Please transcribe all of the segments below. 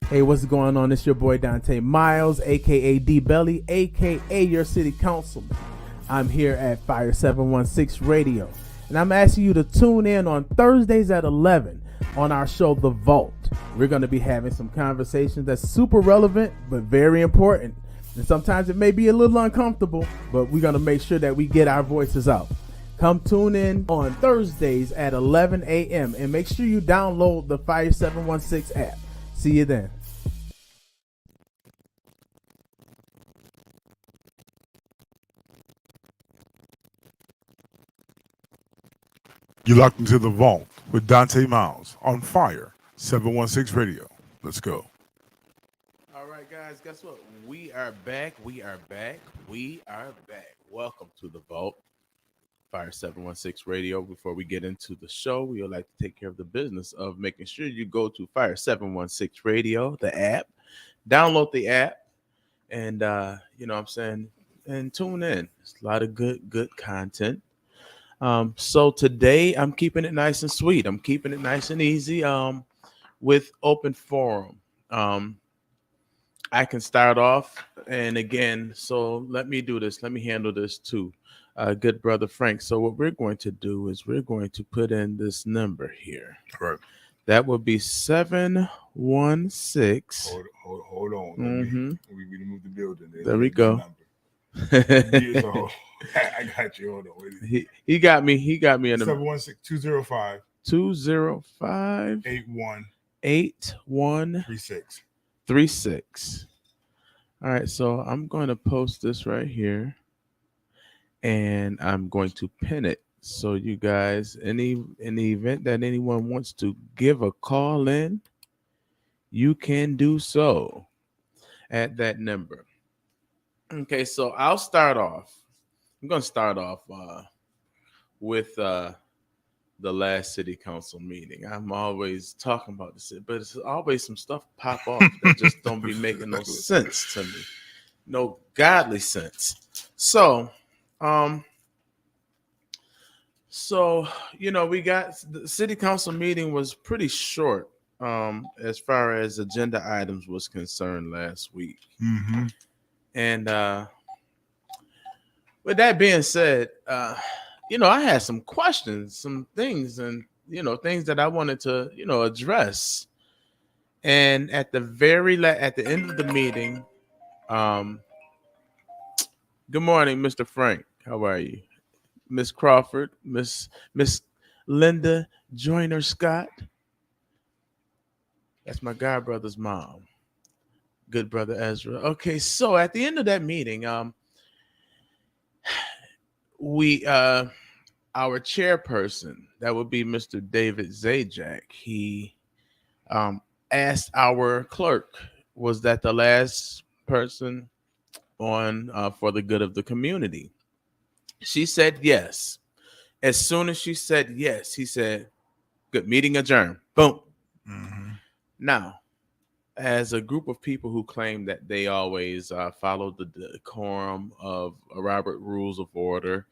Hey, what's going on? It's your boy Dante Myles, aka D Belly, aka your city councilman. I'm here at Fire 716 Radio, and I'm asking you to tune in on Thursdays at 11 on our show, The Vault. We're going to be having some conversations that's super relevant, but very important. And sometimes it may be a little uncomfortable, but we're going to make sure that we get our voices out. Come tune in on Thursdays at 11 a.m. and make sure you download the Fire 716 app. See you then. You're locked into the vault with Dante Myles on Fire 716 Radio. Let's go. All right, guys, guess what? We are back. We are back. We are back. Welcome to the Vault, Fire 716 Radio. Before we get into the show, we would like to take care of the business of making sure you go to Fire 716 Radio, the app, download the app, and, you know what I'm saying, and tune in. It's a lot of good content. So today I'm keeping it nice and sweet. I'm keeping it nice and easy with open forum. I can start off, and again, so let me do this. Let me handle this too, good brother Frank. So what we're going to do is we're going to put in this number here. All right. That would be 716. Hold on. Mm-hmm. We moved the building. There we go. I got you. Hold on. He got me. He got me in the 716-205 205 8136. 36. All right, so I'm going to post this right here, and I'm going to pin it. So you guys, in the event that anyone wants to give a call in, you can do so at that number. Okay, so I'll start off. I'm going to start off with the last city council meeting. I'm always talking about this, but it's always some stuff pop off that just don't be making no sense to me. No godly sense. So, you know, we got the city council meeting was pretty short as far as agenda items was concerned last week. Mm-hmm. And with that being said, you know, I had some questions, some things, and you know, things that I wanted to, you know, address. And at the at the end of the meeting, good morning, Mr. Frank. How are you, Miss Crawford, Miss Linda Joyner Scott? That's my god brother's mom. Good brother Ezra. Okay, so at the end of that meeting, we our chairperson, that would be Mr. David Zajac, he asked our clerk, was that the last person on for the good of the community? She said yes. As soon as she said yes, he said, good, meeting adjourned. Boom. Mm-hmm. Now, as a group of people who claim that they always follow the decorum of Robert Rules of Order,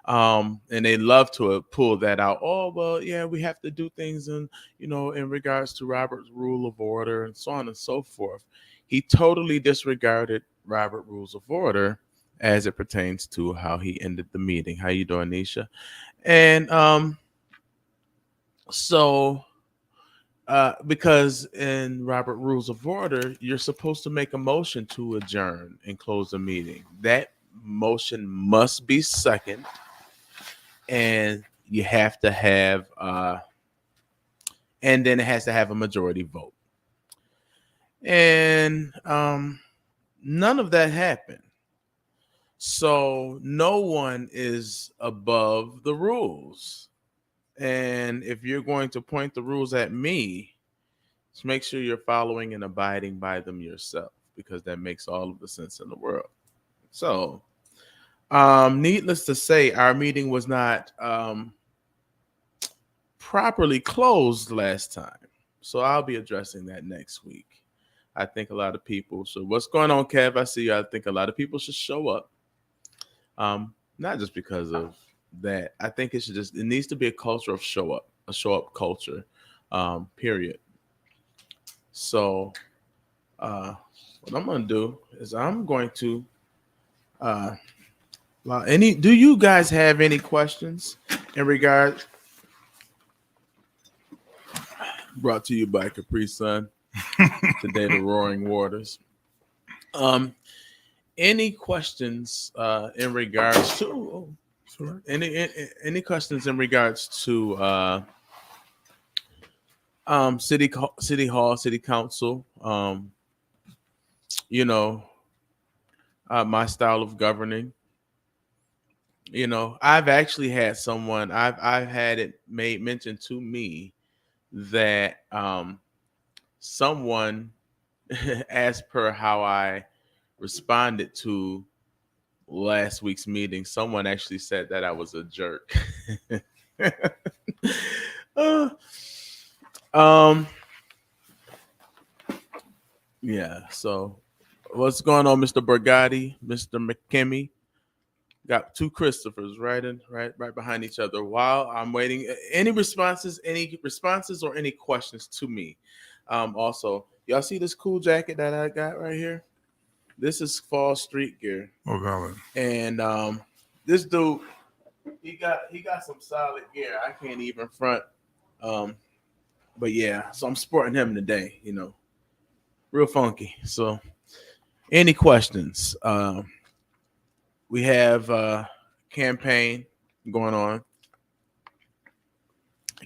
and they love to pull that out. Oh, well, yeah, we have to do things in, you know, in regards to Robert's Rule of Order and so on and so forth. He totally disregarded Robert Rules of Order as it pertains to how he ended the meeting. How you doing, Nisha? And because in Robert Rules of Order, you're supposed to make a motion to adjourn and close the meeting. That motion must be second, and you have to have, and then it has to have a majority vote. And none of that happened. So no one is above the rules. And if you're going to point the rules at me, just make sure you're following and abiding by them yourself, because that makes all of the sense in the world. So, needless to say, our meeting was not properly closed last time. So I'll be addressing that next week. I think a lot of people. So what's going on, Kev? I see you. I think a lot of people should show up. Not just because of that. I think it needs to be a culture of show up culture, period. So uh, what I'm gonna do is I'm going to uh, any. Do you guys have any questions in regard? Brought to you by Capri Sun. Today, the Roaring Waters. Um, any questions in regards to any questions in regards to city hall, city council, you know, my style of governing. I've actually had someone, I've had it made mention to me that someone, as per how I responded to last week's meeting, someone actually said that I was a jerk. Uh, um, yeah. So, what's going on, Mr. Borgatti, Mr. McKimmy? Got two Christophers right behind each other. While I'm waiting, any responses or any questions to me? Also, y'all see this cool jacket that I got right here? This is fall street gear, Oh, valid. and this dude, he got some solid gear. I can't even front. Um, but yeah, so I'm sporting him today. Real funky. So, any questions? We have campaign going on.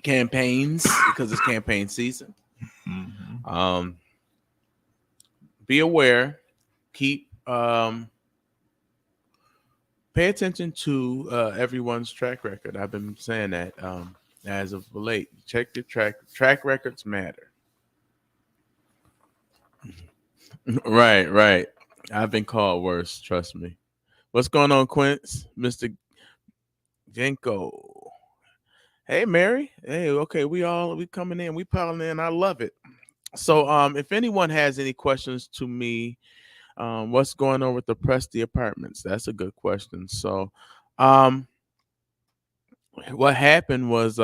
Campaigns because it's campaign season. Mm-hmm. Be aware. Keep pay attention to everyone's track record. I've been saying that as of late. Check your track records matter. Right. I've been called worse, trust me. What's going on, Quince? Mr. Jenko. Hey Mary. Hey, okay, we coming in, we piling in. I love it. So if anyone has any questions to me, what's going on with the Presti apartments? That's a good question. So um what happened was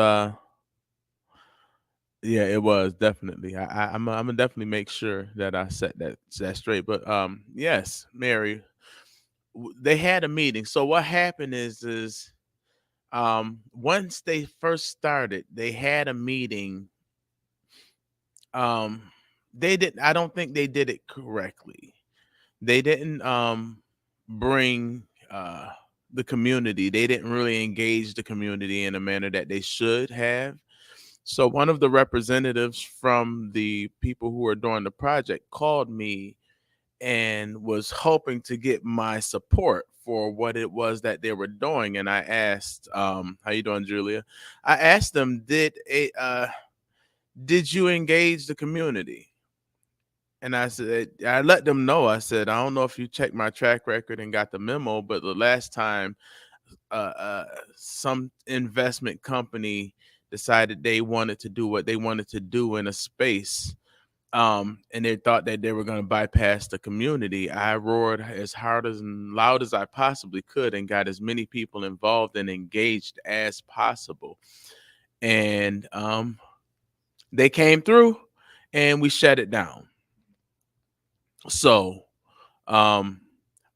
yeah, it was definitely. I'm gonna definitely make sure that I set that straight. But yes, Mary, they had a meeting. So what happened is once they first started, they had a meeting. Um they didn't I don't think they did it correctly. They didn't bring the community. They didn't really engage the community in a manner that they should have. So one of the representatives from the people who are doing the project called me and was hoping to get my support for what it was that they were doing. And I asked, "How you doing, Julia?" I asked them, "Did you engage the community?" And I said, I let them know. I said, "I don't know if you checked my track record and got the memo, but the last time some investment company decided they wanted to do what they wanted to do in a space, and they thought that they were going to bypass the community, I roared as hard as and loud as I possibly could and got as many people involved and engaged as possible. And they came through and we shut it down. So um,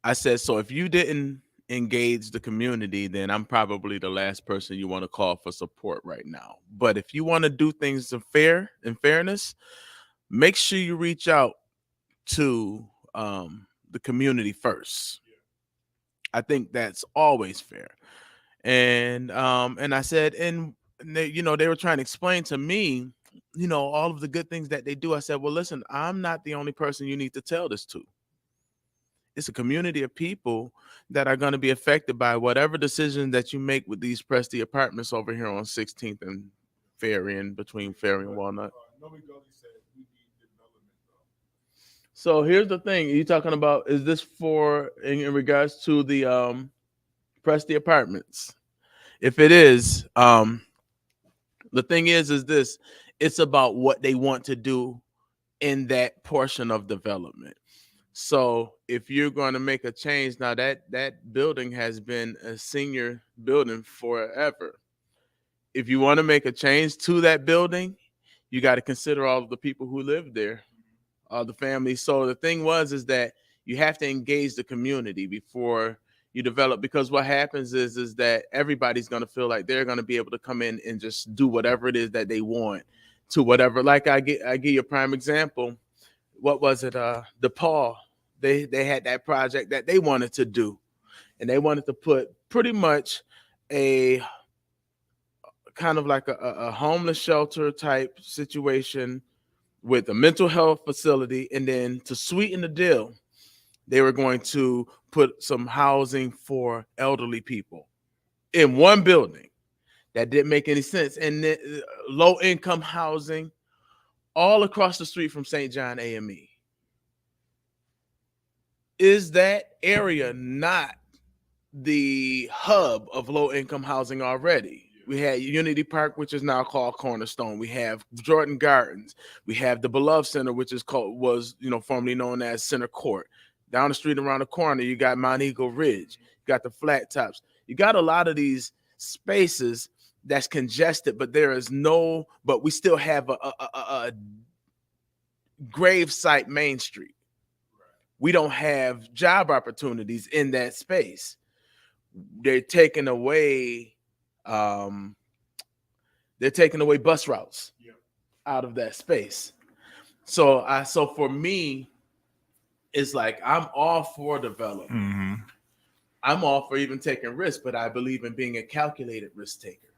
I said, so if you didn't engage the community, then I'm probably the last person you want to call for support right now. But if you want to do things in fairness, make sure you reach out to the community first. I think that's always fair. And I said, and they were trying to explain to me, all of the good things that they do. I said, well, listen, I'm not the only person you need to tell this to. It's a community of people that are going to be affected by whatever decision that you make with these Presti apartments over here on 16th and Ferry, and between Ferry and Walnut. So here's the thing: you talking about, is this for in regards to the Presti apartments? If it is, the thing is this: it's about what they want to do in that portion of development. So if you're going to make a change, now that building has been a senior building forever. If you want to make a change to that building, you got to consider all of the people who live there. the family. So the thing is that you have to engage the community before you develop, because what happens is that everybody's going to feel like they're going to be able to come in and just do whatever it is that they want to whatever. Like I give you a prime example. What was it? DePaul. They had that project that they wanted to do, and they wanted to put pretty much a kind of like a homeless shelter type situation with a mental health facility, and then to sweeten the deal, they were going to put some housing for elderly people in one building. That didn't make any sense. And low income housing all across the street from St. John AME. Is that area not the hub of low income housing already? We had Unity Park, which is now called Cornerstone. We have Jordan Gardens. We have the Beloved Center, which is formerly known as Center Court. Down the street around the corner, you got Mount Eagle Ridge. You got the Flat Tops. You got a lot of these spaces that's congested, but we still have a grave site Main Street. We don't have job opportunities in that space. They're taking away bus routes out of that space. So for me, it's like I'm all for development. Mm-hmm. I'm all for even taking risks, but I believe in being a calculated risk taker.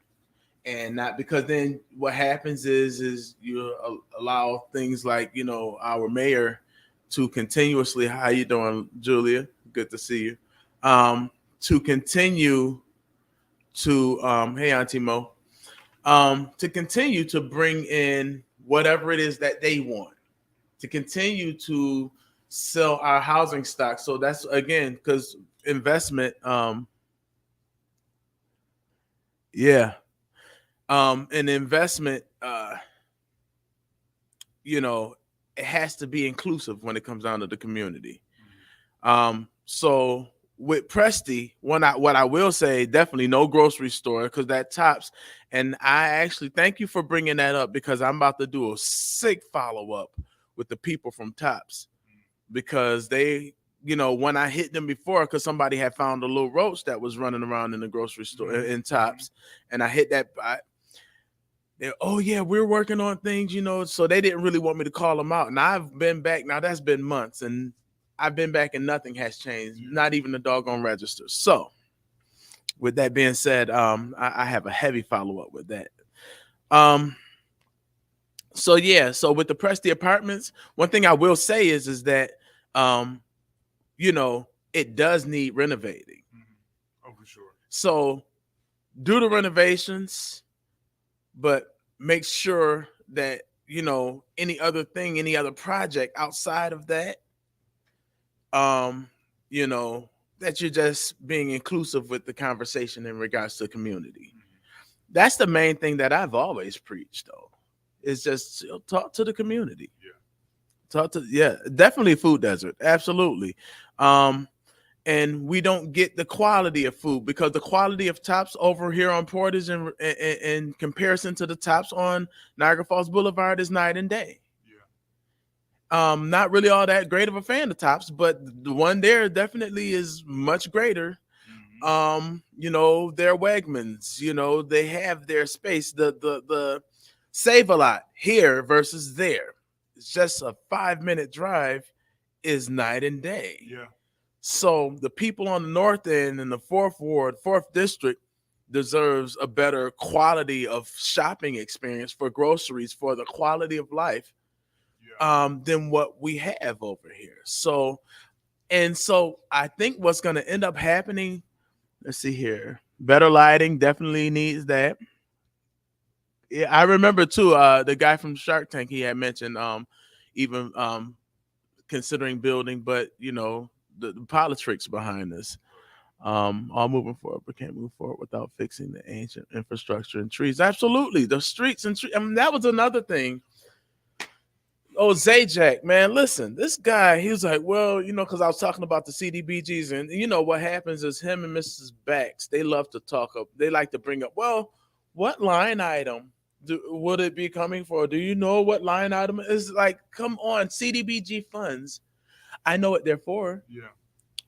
And not because then what happens is you allow things like, our mayor to continuously, how you doing, Julia? Good to see you. To continue to, hey, Auntie Mo, to continue to bring in whatever it is that they want, to continue to sell our housing stock. So that's, again, because investment, an investment, it has to be inclusive when it comes down to the community. So with Presti, what I will say, definitely no grocery store, because that Tops. And I actually thank you for bringing that up, because I'm about to do a sick follow-up with the people from Tops, because they, when I hit them before, because somebody had found a little roach that was running around in the grocery store in Tops, and I hit that. We're working on things, so they didn't really want me to call them out. And I've been back now. That's been months, and I've been back and nothing has changed, not even the doggone register. So with that being said, I have a heavy follow-up with that. So with the Presti Apartments, one thing I will say is that, it does need renovating. Oh, for sure. So do the renovations, but make sure that, any other project outside of that, that you're just being inclusive with the conversation in regards to community. That's the main thing that I've always preached, though, is just talk to the community. Definitely food desert. Absolutely. And we don't get the quality of food, because the quality of Tops over here on Portage in comparison to the Tops on Niagara Falls Boulevard is night and day. Not really all that great of a fan of Tops, but the one there definitely is much greater. Their Wegmans, they have their space. The Save a Lot here versus there. It's just a 5-minute drive is night and day. So the people on the north end in the 4th Ward, 4th District deserves a better quality of shopping experience for groceries, for the quality of life, than what we have over here. So I think what's going to end up happening, let's see here, better lighting definitely needs that. Yeah, I remember too, the guy from Shark Tank, he had mentioned even considering building, but the politics behind this. All moving forward, but can't move forward without fixing the ancient infrastructure and trees. Absolutely, the streets and trees. I mean, that was another thing. Oh, Zajac, man, listen, this guy, he was like, well, because I was talking about the CDBGs, and what happens is him and Mrs. Bax, they love to talk up. They like to bring up, well, what line item Would it be coming for? Do you know what line item is? Like, come on, CDBG funds. I know what they're for. Yeah.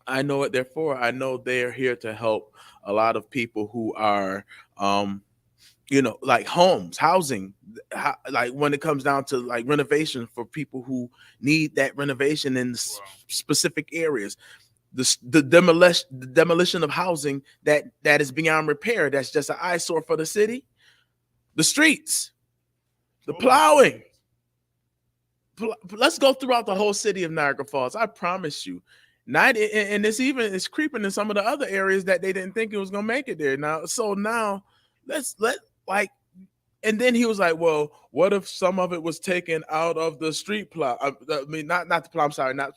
I know what they're for. I know they're here to help a lot of people who are, um, like homes, housing, like when it comes down to like renovation for people who need that renovation in specific areas. The demolition of housing that is beyond repair. That's just an eyesore for the city. The streets, the plowing. Let's go throughout the whole city of Niagara Falls. I promise you. Not and it's creeping in some of the other areas that they didn't think it was gonna make it there. Now let like and then he was like, well, what if some of it was taken out of the street plow? I mean, not the plow. I'm sorry, not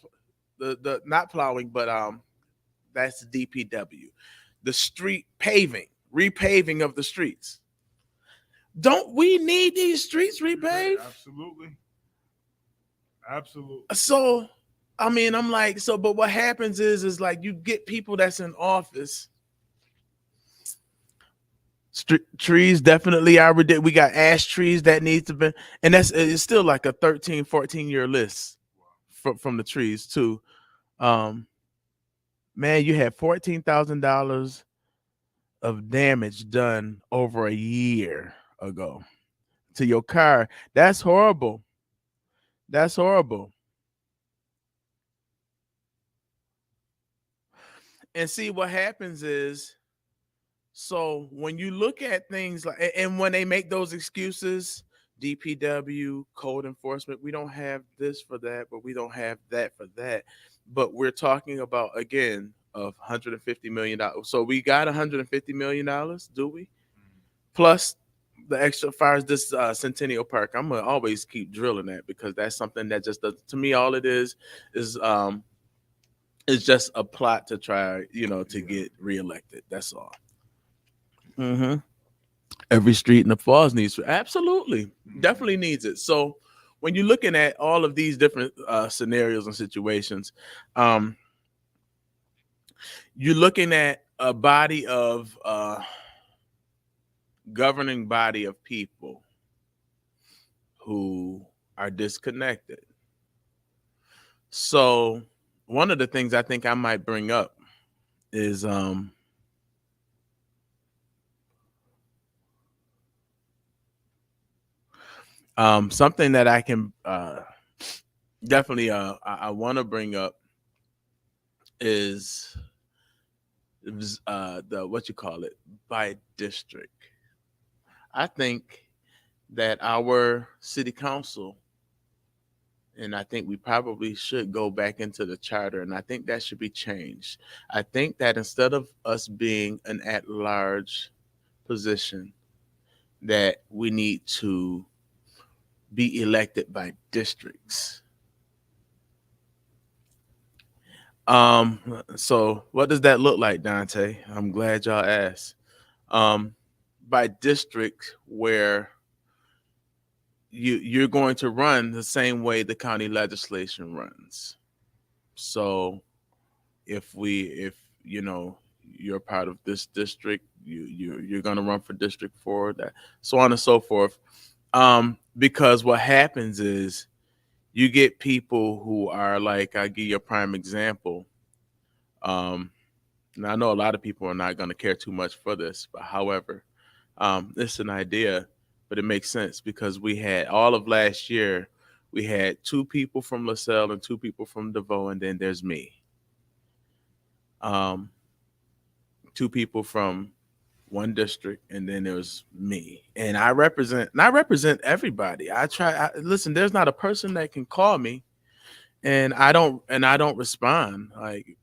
the not plowing, but that's DPW, the street paving, repaving of the streets. Don't we need these streets repaved? Absolutely. Absolutely. So, I mean, I'm like, so, but what happens is like you get people that's in office. Trees definitely are ridiculous. We got ash trees that need to be, and it's still like a 13, 14-year list from the trees too. Man, you had $14,000 of damage done over a year ago to your car. That's horrible. That's horrible. And see what happens is, so when you look at things like, and when they make those excuses, DPW, code enforcement, we don't have this for that, but we don't have that for that. But we're talking about, again, of $150 million. So we got $150 million, do we? Plus the extra fires this Centennial Park. I'm gonna always keep drilling that because that's something that just does, to me, all it is just a plot to try, to get reelected. That's all. Mm-hmm. Every street in the falls needs absolutely, definitely needs it. So when you're looking at all of these different scenarios and situations, um, you're looking at a body of governing body of people who are disconnected. So one of the things I think I might bring up is something that I can definitely I want to bring up is the what you call it, by district. I think that our city council, and I think we probably should go back into the charter, and I think that should be changed. I think that instead of us being an at-large position, that we need to be elected by districts. So what does that look like, Dante? I'm glad y'all asked. Um, by district, where you're going to run the same way the county legislation runs. So if you're part of this district, you're going to run for district 4, that so on and so forth. Because what happens is you get people who are like, I'll give you a prime example. Now I know a lot of people are not going to care too much for this, but however, it's an idea, but it makes sense because we had all of last year, we had 2 people from LaSalle and 2 people from DeVoe, and then there's me. 2 people from one district, and then there's me, and I represent everybody. Listen, there's not a person that can call me and I don't respond, like,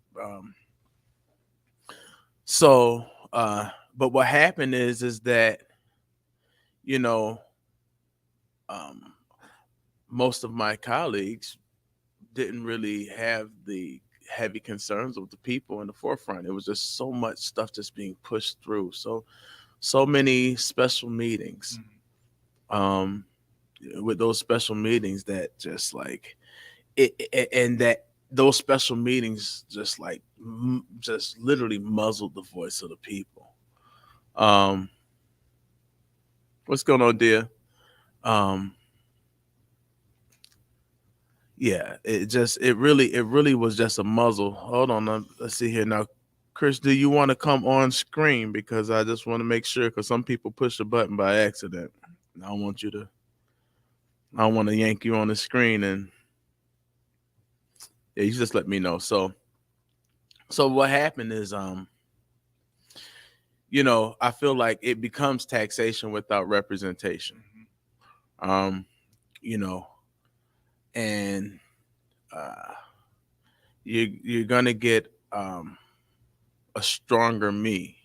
so but what happened is that you know um most of my colleagues didn't really have the heavy concerns of the people in the forefront. It was just so much stuff just being pushed through, so many special meetings, um with those special meetings that just like and that those special meetings just like just literally muzzled the voice of the people. um what's going on, dear? Um, yeah, it really was just a muzzle. Hold on, let's see here now. Chris, do you want to come on screen? Because I just want to make sure, because some people push the button by accident. I don't want you to. I don't want to yank you on the screen, and yeah, you just let me know. So what happened is, I feel like it becomes taxation without representation. Um, you know, and uh, you're gonna get a stronger me.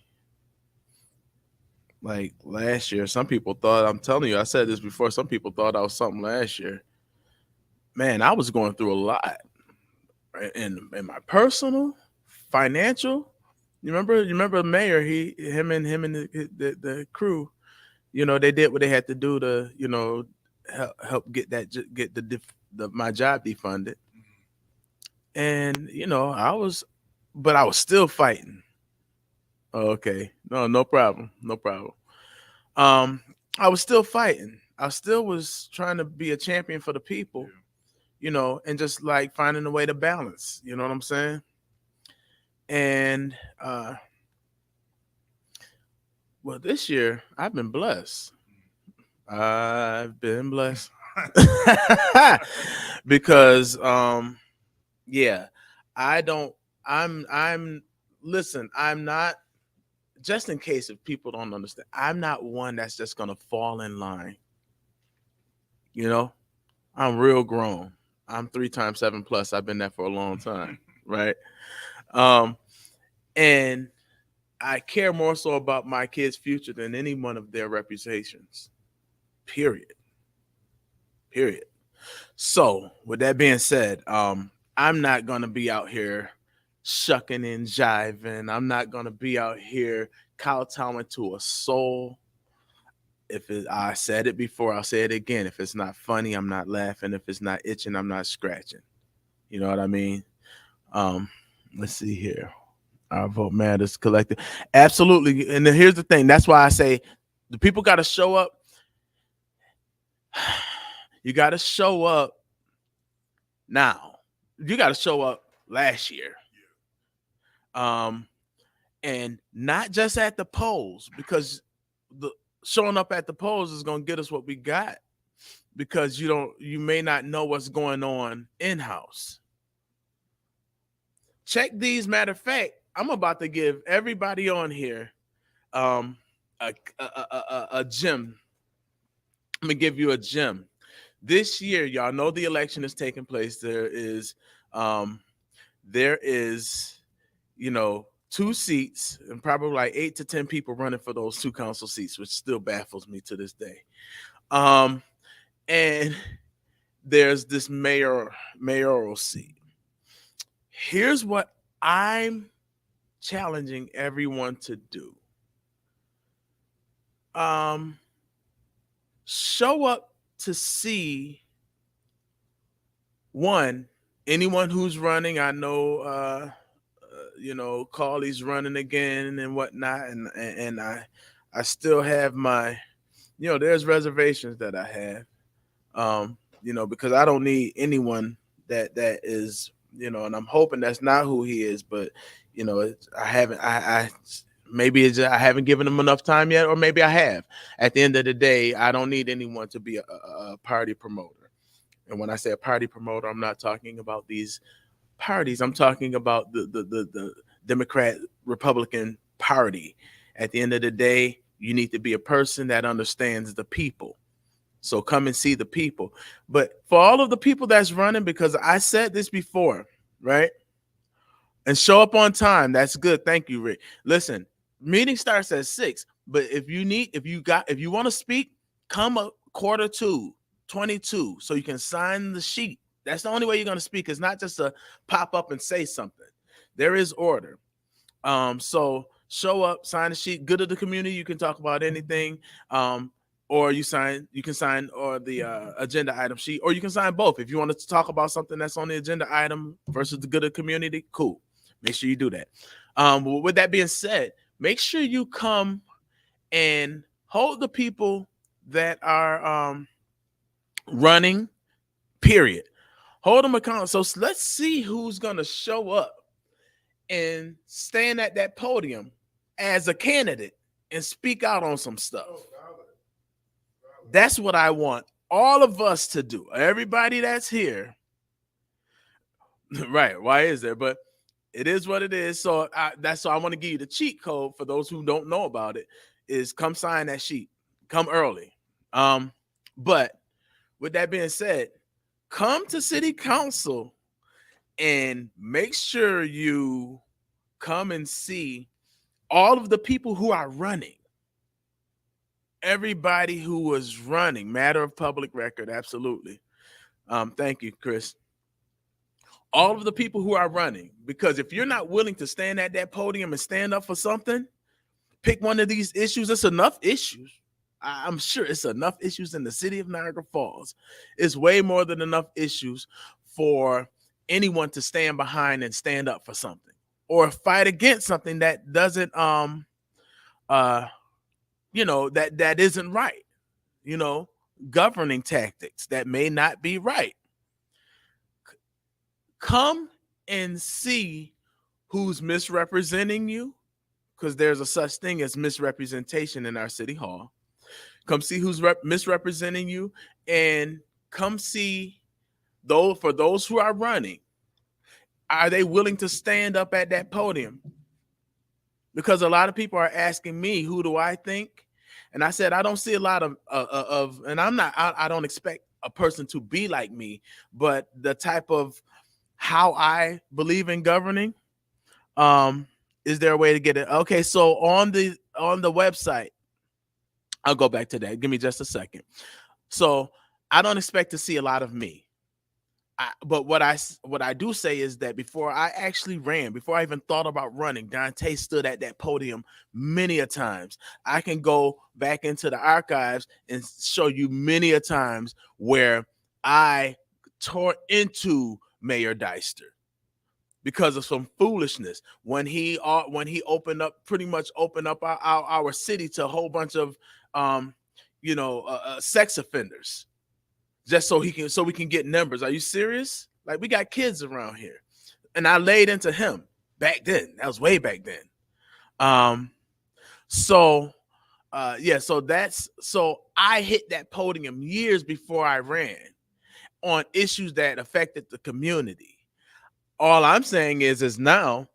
Like last year, some people thought, I'm telling you, I said this before, some people thought I was something last year. Man, I was going through a lot, right? In my personal, financial. You remember Mayor, him and the crew, they did what they had to do to, help get my job defunded. And, but I was still fighting. Okay. No problem. No problem. Um, I was still fighting. I still was trying to be a champion for the people, and just like finding a way to balance. You know what I'm saying? And well, this year I've been blessed. I've been blessed because yeah, I don't. I'm. Listen, I'm not. Just in case if people don't understand, I'm not one that's just gonna fall in line. I'm real grown. I'm 3 times 7 plus. I've been there for a long time, right? Um, and I care more so about my kids' future than any one of their reputations. Period. Period. So, with that being said, I'm not gonna be out here shucking and jiving. I'm not gonna be out here kowtowing to a soul. I said it before, I'll say it again. If it's not funny, I'm not laughing. If it's not itching, I'm not scratching. You know what I mean? Um, let's see here. Our vote matters collective. Absolutely. And then here's the thing. That's why I say the people got to show up. You got to show up now. You got to show up last year. And not just at the polls, because the showing up at the polls is going to get us what we got, because you may not know what's going on in-house. Check these. Matter of fact, I'm about to give everybody on here a gem. I'm gonna give you a gem. This year, y'all know the election is taking place. There is 2 seats and probably like 8 to 10 people running for those 2 council seats, which still baffles me to this day. And there's this mayoral seat. Here's what I'm challenging everyone to do. Show up to see anyone who's running. I know Carly's running again and whatnot, and I still have my, there's reservations that I have, because I don't need anyone that is, and I'm hoping that's not who he is, but I maybe it's just, I haven't given him enough time yet, or maybe I have. At the end of the day, I don't need anyone to be a party promoter. And when I say a party promoter, I'm not talking about these parties. I'm talking about the Democrat Republican Party. At the end of the day, you need to be a person that understands the people. So come and see the people. But for all of the people that's running, because I said this before, right? And show up on time. That's good. Thank you, Rick. Listen, meeting starts at 6. But if you want to speak, come a 1:45, so you can sign the sheet. That's the only way you're going to speak. It's not just to pop up and say something. There is order. So show up, sign the sheet. Good of the community. You can talk about anything. Or you can sign or the agenda item sheet, or you can sign both. If you want to talk about something that's on the agenda item versus the good of the community, cool. Make sure you do that. With that being said, make sure you come and hold the people that are running, period. Hold them accountable. So let's see who's going to show up and stand at that podium as a candidate and speak out on some stuff. That's what I want all of us to do. Everybody that's here. Right. Why is there? But it is what it is. So that's why I want to give you the cheat code for those who don't know about it is come sign that sheet. Come early. But with that being said, come to city council and make sure you come and see all of the people who are running. Everybody who was running, matter of public record, absolutely. Thank you, Chris. All of the people who are running, because if you're not willing to stand at that podium and stand up for something, pick one of these issues. It's enough issues. I'm sure it's enough issues in the city of Niagara Falls. It's way more than enough issues for anyone to stand behind and stand up for something or fight against something that doesn't, that isn't right. Governing tactics that may not be right. Come and see who's misrepresenting you, because there's a such thing as misrepresentation in our city hall. Come see who's misrepresenting you, and come see for those who are running, are they willing to stand up at that podium? Because a lot of people are asking me, who do I think? And I said, I don't see a lot of and I don't expect a person to be like me, but the type of how I believe in governing, is there a way to get it? Okay, so on the website, I'll go back to that. Give me just a second. So I don't expect to see a lot of me. But what I do say is that before I actually ran, before I even thought about running, Donta stood at that podium many a times. I can go back into the archives and show you many a times where I tore into Mayor Deister because of some foolishness when he pretty much opened up our city to a whole bunch of sex offenders, just so we can get numbers. Are you serious? Like, we got kids around here, and I laid into him back then. That was way back then. So I hit that podium years before I ran on issues that affected the community. All I'm saying is now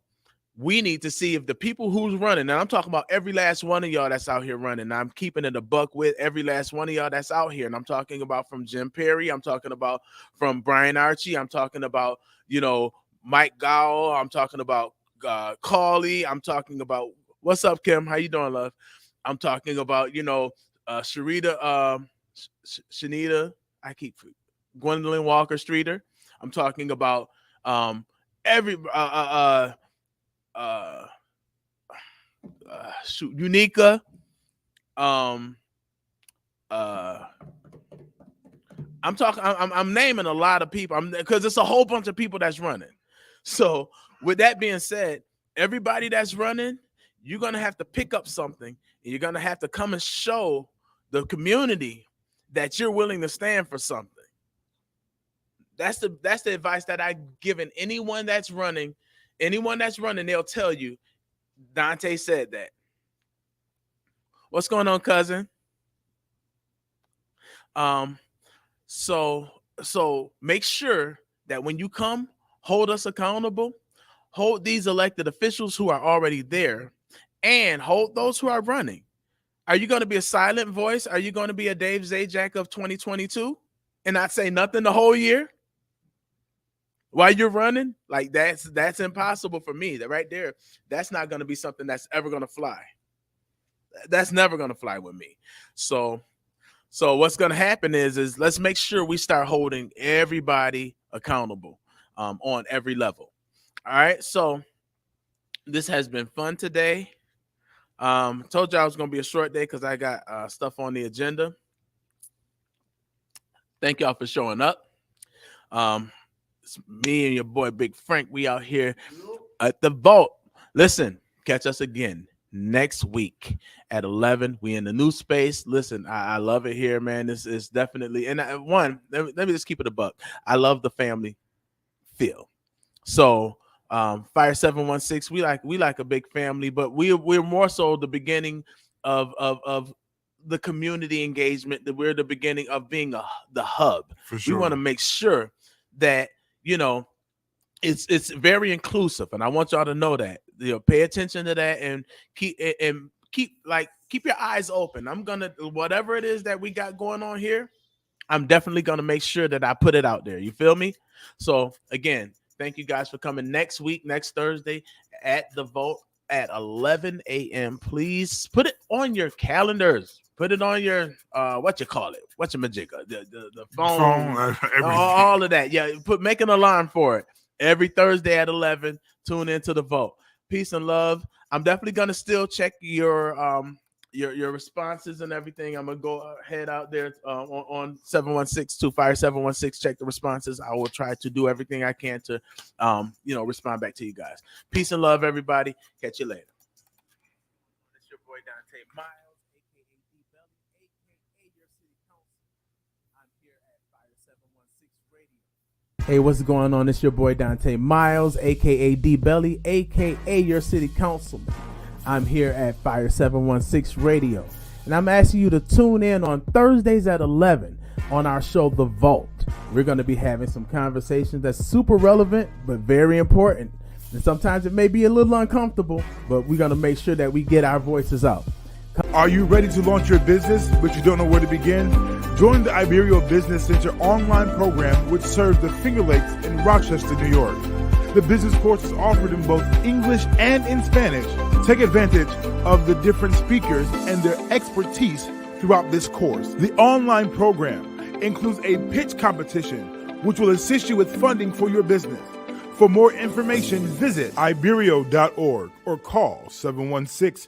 we need to see if the people who's running, and I'm talking about every last one of y'all that's out here running. I'm keeping it a buck with every last one of y'all that's out here. And I'm talking about from Jim Perry. I'm talking about from Brian Archie. I'm talking about, Mike Gowell. I'm talking about Cauley. I'm talking about, what's up, Kim? How you doing, love? I'm talking about, Shanita, Gwendolyn Walker Streeter. I'm talking about Unica. I'm naming a lot of people because it's a whole bunch of people that's running. So with that being said, everybody that's running, you're going to have to pick up something, and you're going to have to come and show the community that you're willing to stand for something. That's the advice that I've given anyone that's running. Anyone that's running, they'll tell you, Donta said that. What's going on, cousin? So make sure that when you come, hold us accountable, hold these elected officials who are already there, and hold those who are running. Are you going to be a silent voice? Are you going to be a Dave Zajac of 2022 and not say nothing the whole year while you're running? Like, that's impossible for me. That right there, that's not going to be something that's ever going to fly. That's never going to fly with me. So what's going to happen is let's make sure we start holding everybody accountable on every level. All right. So this has been fun today. Told you I was going to be a short day because I got stuff on the agenda. Thank y'all for showing up. It's me and your boy, Big Frank. We out here at the vault. Listen, catch us again next week at 11. We in the new space. Listen, I love it here, man. This is definitely, and let me just keep it a buck. I love the family feel. So Fire 716, we like a big family, but we're more so the beginning of the community engagement, that we're the beginning of being the hub. For sure. We want to make sure that, it's very inclusive, and I want y'all to know that. Pay attention to that and keep your eyes open. I'm gonna, whatever it is that we got going on here, I'm definitely gonna make sure that I put it out there. You feel me? So again, thank you guys for coming next week, next Thursday at the Vault at 11 a.m. Please put it on your calendars. Put it on your what's your majigga, the phone, all of that. Yeah, make an alarm for it. Every Thursday at 11, tune into the Vault. Peace and love. I'm definitely gonna still check your responses and everything. I'm gonna go ahead out there on 716 Fire 716. Check the responses. I will try to do everything I can to respond back to you guys. Peace and love, everybody. Catch you later. It's your boy Donta Myles, aka D-Belly, aka your city council. I'm here at Fire 716 Radio. Hey, what's going on? It's your boy Donta Myles, aka D-Belly, aka your city councilman. I'm here at Fire 716 Radio, and I'm asking you to tune in on Thursdays at 11 on our show, The Vault. We're going to be having some conversations that's super relevant, but very important. And sometimes it may be a little uncomfortable, but we're going to make sure that we get our voices out. Are you ready to launch your business, but you don't know where to begin? Join the Iberio Business Center online program, which serves the Finger Lakes in Rochester, New York. The business course is offered in both English and in Spanish. Take advantage of the different speakers and their expertise throughout this course. The online program includes a pitch competition, which will assist you with funding for your business. For more information, visit iberio.org or call 716-412